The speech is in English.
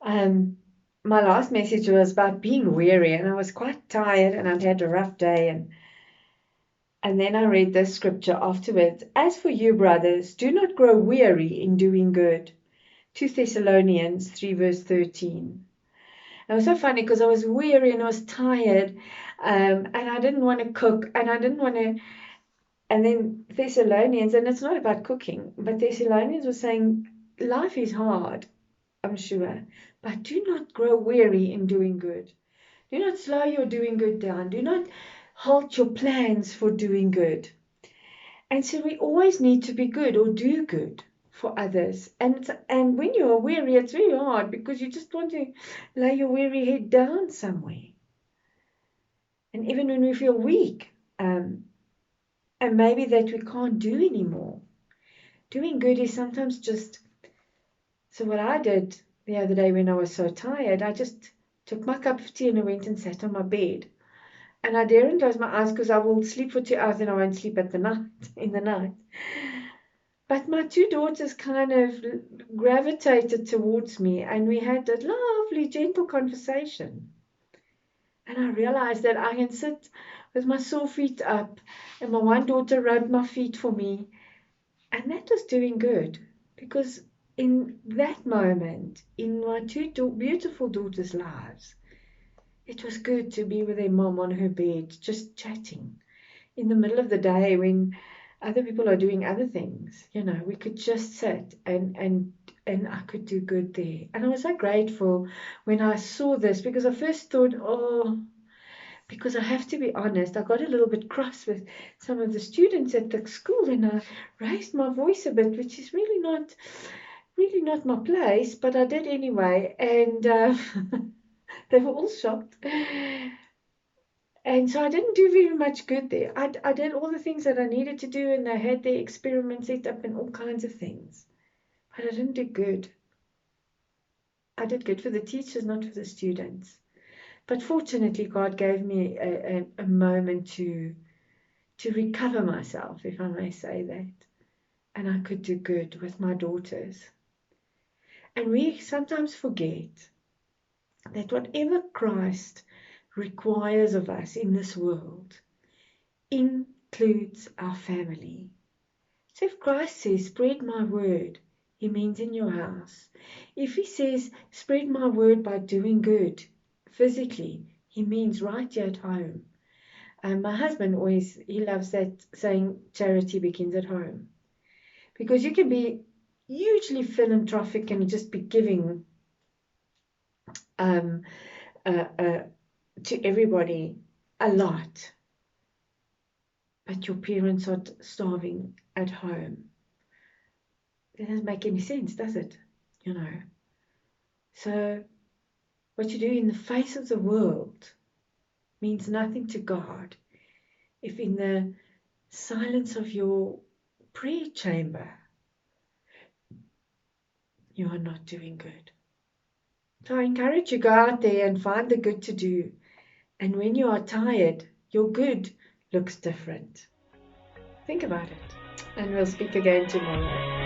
Um, my last message was about being weary, and I was quite tired, and I'd had a rough day, and then I read this scripture afterwards. As for you, brothers, do not grow weary in doing good. 2 Thessalonians 3 verse 13. It was so funny because I was weary and I was tired, and I didn't want to cook, and I didn't want to. And then Thessalonians, and it's not about cooking, but Thessalonians was saying life is hard, I'm sure, but do not grow weary in doing good. Do not slow your doing good down. Do not halt your plans for doing good. And so we always need to be good or do good for others. And when you are weary, it's very hard because you just want to lay your weary head down somewhere. And even when we feel weak, and maybe that we can't do anymore, doing good is sometimes just. So what I did the other day when I was so tired, I just took my cup of tea and I went and sat on my bed. And I daren't close my eyes because I will sleep for 2 hours and I won't sleep at the night in the night. But my two daughters kind of gravitated towards me and we had a lovely, gentle conversation. And I realized that I can sit with my sore feet up and my one daughter rubbed my feet for me. And that was doing good because in that moment, in my two beautiful daughters' lives, it was good to be with their mom on her bed, just chatting in the middle of the day when other people are doing other things. We could just sit and I could do good there. And I was so grateful when I saw this because I first thought, oh, because I have to be honest, I got a little bit cross with some of the students at the school and I raised my voice a bit, which is really not my place, but I did anyway. And they were all shocked. And so I didn't do very much good there. I did all the things that I needed to do, and they had their experiments set up and all kinds of things. But I didn't do good. I did good for the teachers, not for the students. But fortunately, God gave me a moment to recover myself, if I may say that. And I could do good with my daughters. And we sometimes forget that whatever Christ requires of us in this world includes our family. So if Christ says, spread my word, he means in your house. If he says, spread my word by doing good physically, he means right here at home. And my husband he loves that saying, charity begins at home. Because you can be hugely philanthropic and just be giving um, to everybody a lot, but your parents are starving at home. That doesn't make any sense, does it? So what you do in the face of the world means nothing to God if in the silence of your prayer chamber you are not doing good. So I encourage you, go out there and find the good to do. And when you are tired, your good looks different. Think about it. And we'll speak again tomorrow.